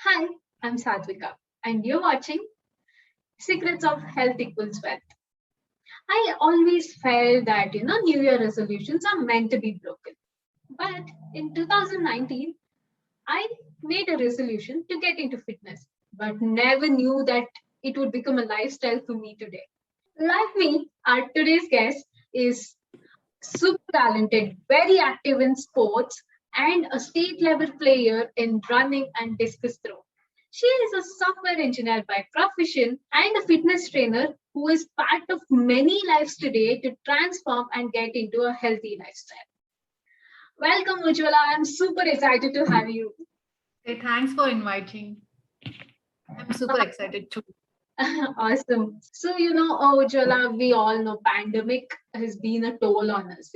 Hi, I'm Sadvika, and you're watching Secrets of Health Equals Wealth. I always felt that New Year resolutions are meant to be broken. But in 2019, I made a resolution to get into fitness, but never knew that it would become a lifestyle for me today. Like me, our today's guest is super talented, very active in sports, and a state level player in running and discus throw. She is a software engineer by profession and a fitness trainer who is part of many lives today to transform and get into a healthy lifestyle. Welcome, Ujjwala. I'm super excited to have you. Hey, thanks for inviting. I'm super excited too. Awesome. So, Ujjwala, we all know pandemic has been a toll on us,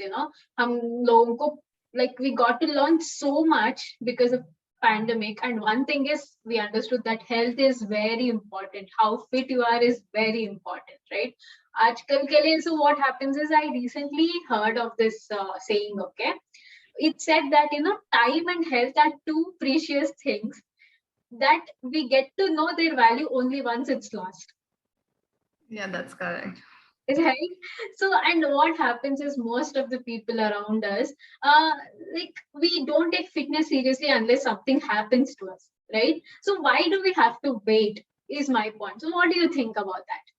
हम लोगों को like we got to learn so much because of pandemic, and one thing is we understood that health is very important. How fit you are is very important, right? आजकल के लिए, so what happens is I recently heard of this saying, okay? It said that time and health are two precious things that we get to know their value only once it's lost. Yeah, that's correct. Right. So and what happens is most of the people around us, uh like we don't take fitness seriously unless something happens to us, right? So why do we have to wait is my point. So what do you think about that?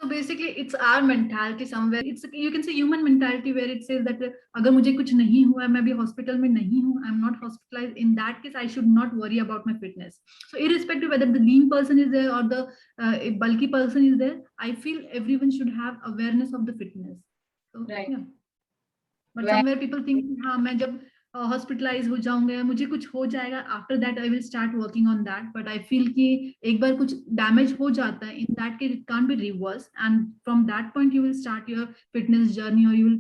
So basically, it's our mentality somewhere. It's you can say human mentality where it says that अगर मुझे कुछ नहीं हुआ है, मैं अभी hospital में नहीं हूँ, I'm not hospitalized. In that case, I should not worry about my fitness. So irrespective whether the lean person is there or the bulky person is there, I feel everyone should have awareness of the fitness. So Right. yeah. But Right. somewhere people think हाँ मैं जब hospitalise हो जाऊंगा मुझे कुछ हो जाएगा after that I will start working on that but I feel कि एक बार कुछ डैमेज हो जाता है in that case it can't be reverse and from that point you will start your fitness journey और you will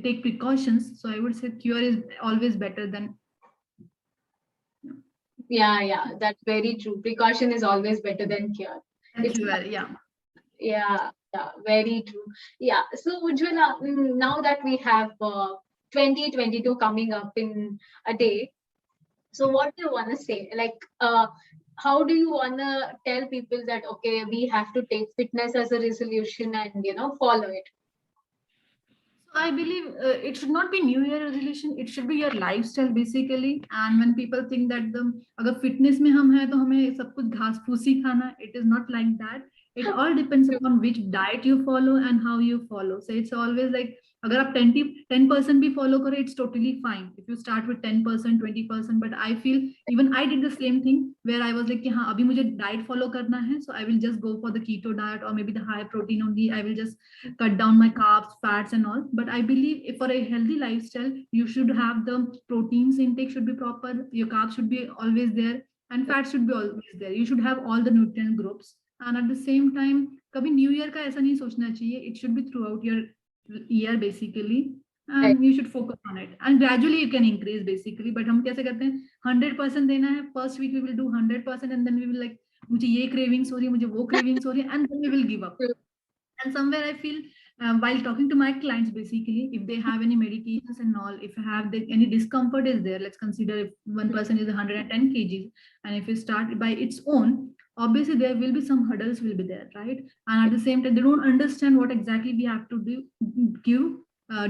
take precautions. So I would say cure is always better than. Yeah, that's very true. Precaution is always better than cure. It's Cure, yeah. yeah, very true. Yeah. So Ujjwala, now that we have 2022 coming up in a day, so what do you want to say? Like, how do you want to tell people that, okay, we have to take fitness as a resolution and, follow it? So I believe it should not be New Year resolution. It should be your lifestyle basically. And when people think that the अगर fitness में हम हैं तो हमें सब कुछ घास फूस ही खाना, it is not like that. It all depends upon which diet you follow and how you follow. So it's always like अगर आप 10% भी follow करो, it's totally fine. If you start with 10%, 20%, but I feel even I did the same thing where I was like कि हाँ अभी मुझे diet follow करना है, so I will just go for the keto diet or maybe the high protein only. I will just cut down my carbs, fats, and all. But I believe if for a healthy lifestyle, you should have the proteins intake should be proper, your carbs should be always there, and fats should be always there. You should have all the nutrient groups. And at the same time, कभी new year का ऐसा नहीं सोचना चाहिए. It should be throughout your year basically. Right. And you should focus on it. And gradually you can increase basically. But हम कैसे करते हैं 100% देना है. First week we will do 100% and then we will like मुझे ये cravings हो रही है, मुझे वो cravings हो रही है, and then we will give up. And somewhere I feel while talking to my clients basically if they have any medications and all, if any discomfort is there, let's consider if one person is 110 kgs and if you start by its own, obviously there will be some hurdles will be there, right? And at the same time they don't understand what exactly we have to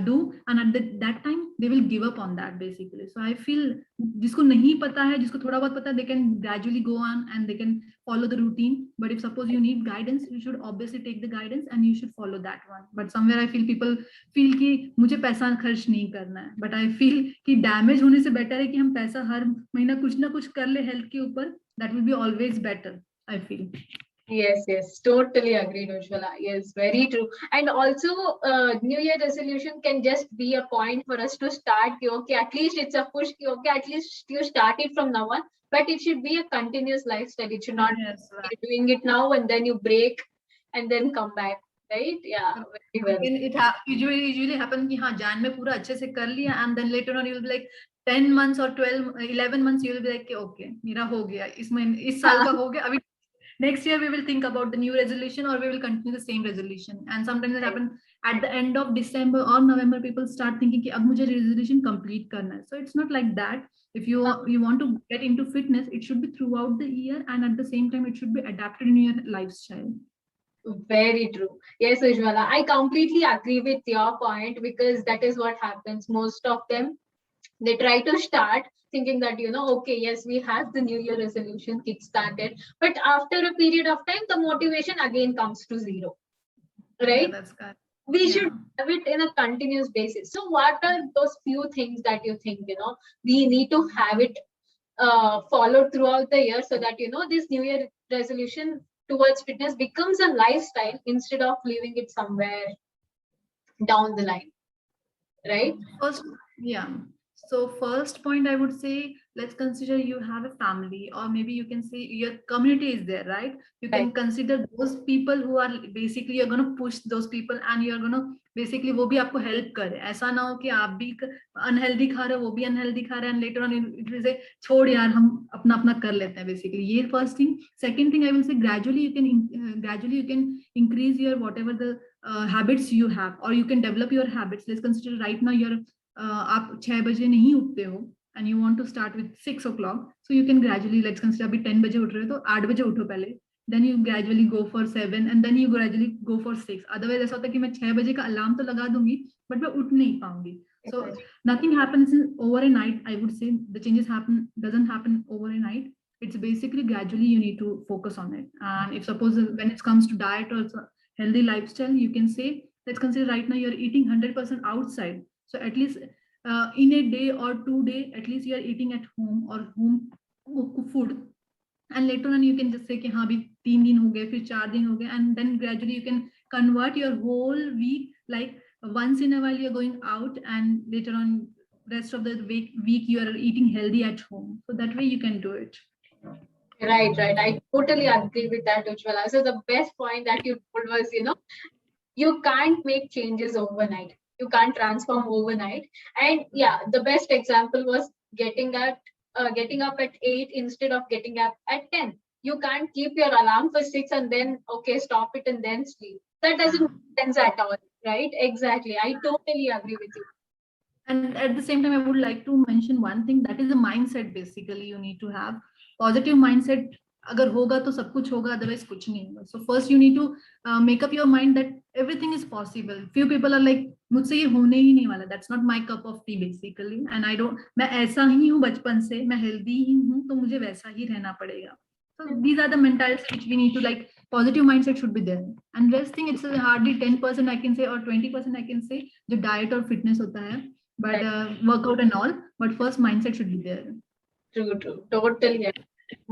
do and at that time they will give up on that basically. So I feel जिसको नहीं पता है, जिसको थोड़ा बहुत पता है, they can gradually go on and they can follow the routine. But if suppose you need guidance, you should obviously take the guidance and you should follow that one. But somewhere I feel people feel कि मुझे पैसा खर्च नहीं करना है, but I feel कि damage होने से बेटर है कि हम पैसा हर महीना कुछ ना कुछ कर ले हेल्थ के ऊपर. That will be always better, I feel. Yes, totally agreed, Ujjwala. Yes, very true. And also, New Year resolution can just be a point for us to start. Okay, at least it's a push. Okay, at least you start it from now on. But it should be a continuous lifestyle. It should not be doing it now and then you break and then come back. Right? Yeah, very well. It usually happen कि हाँ जान में पूरा अच्छे से कर लिया and then later on you will be like 10 months or 12 11 months you will be like okay मेरा हो गया इस साल का हो गया अभी next year we will think about the new resolution, or we will continue the same resolution. And sometimes it happens at the end of December or November, people start thinking कि अब मुझे resolution complete करना है. So it's not like that. If you want to get into fitness, it should be throughout the year, and at the same time it should be adapted in your lifestyle. Very true. Yes, Ujwala, I completely agree with your point, because that is what happens. Most of them, they try to start thinking that, okay, yes, we have the New Year resolution kick started, but after a period of time, the motivation again comes to zero, right? Yeah, that's correct. We should have it in a continuous basis. So what are those few things that you think, we need to have it followed throughout the year, so that, this New Year resolution towards fitness becomes a lifestyle instead of leaving it somewhere down the line, right? First, yeah. So first point, I would say, let's consider you have a family, or maybe you can say your community is there, right? You can consider those people who are basically, you're going to push those people, and you're going to basically वो भी आपको help करे. ऐसा ना हो कि आप भी unhealthy खा रहे हो, वो भी unhealthy खा रहे हैं, and later on it will say छोड़ यार हम अपना अपना कर लेते हैं basically. ये first thing. Second thing, I will say gradually you can increase your whatever the habits you have, or you can develop your habits. Let's consider right now you're आप 6 बजे नहीं उठते हो, and you want to start with 6 o'clock, so you can gradually, let's consider अभी 10 बजे उठ रहे हो तो 8 बजे उठो पहले, then you gradually go for 7, and then you gradually go for 6. Otherwise ऐसा होता है कि मैं 6 बजे का अलार्म तो लगा दूंगी, but मैं उठ नहीं पाऊंगी. So nothing happens over a night. I would say the changes doesn't happen over a night. It's basically gradually you need to focus on it. And if suppose when it comes to diet or healthy lifestyle, you can say, let's consider right now you're eating 100% outside. So at least in a day or 2 days, at least you are eating at home, or home food. And later on you can just say कि हाँ भी 3 दिन हो गए, फिर 4 दिन हो गए, and then gradually you can convert your whole week, like once in a while you're going out, and later on rest of the week you are eating healthy at home. So that way you can do it. Right. I totally agree with that, Ujwala. So the best point that you told was, you can't make changes overnight. You can't transform overnight. And yeah, the best example was getting up at 8 instead of getting up at 10. You can't keep your alarm for 6 and then, okay, stop it and then sleep. That doesn't make sense at all, right? Exactly. I totally agree with you. And at the same time, I would like to mention one thing, that is a mindset. Basically, you need to have positive mindset. अगर होगा तो सब कुछ होगा, otherwise कुछ नहीं होगा. So first you need to make up your mind that everything is possible. Few people are like, मुझसे ये होने ही नहीं वाला. That's not my cup of tea basically. And मैं ऐसा ही हूँ बचपन से, मैं healthy ही हूँ, तो मुझे वैसा ही रहना पड़ेगा. So these are the mentalities which we need to, like, positive mindset should be there. And rest thing, it's hardly 10% I can say, or 20% I can say, जो diet और fitness होता है, but workout and all. But first mindset should be there. True. Totally.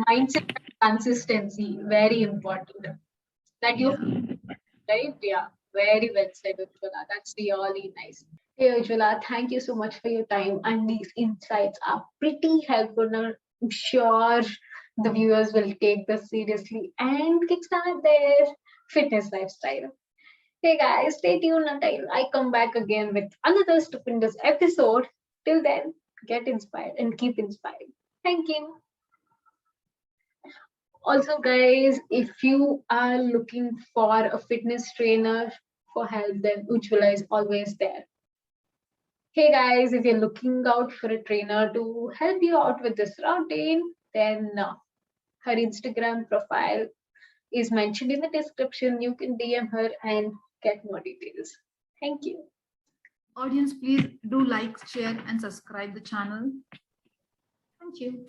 Mindset and consistency, very important. That you right? Yeah. Very well said, Ujwala. That's really nice. Hey, Ujwala, thank you so much for your time. And these insights are pretty helpful. Now, I'm sure the viewers will take this seriously and kickstart their fitness lifestyle. Hey guys, stay tuned until I come back again with another stupendous episode. Till then, get inspired and keep inspiring. Thank you. Also, guys, if you are looking for a fitness trainer for help, then Ujwala is always there. Hey guys, if you're looking out for a trainer to help you out with this routine, then her Instagram profile is mentioned in the description. You can DM her and get more details. Thank you. Audience, please do like, share, and subscribe the channel. Thank you.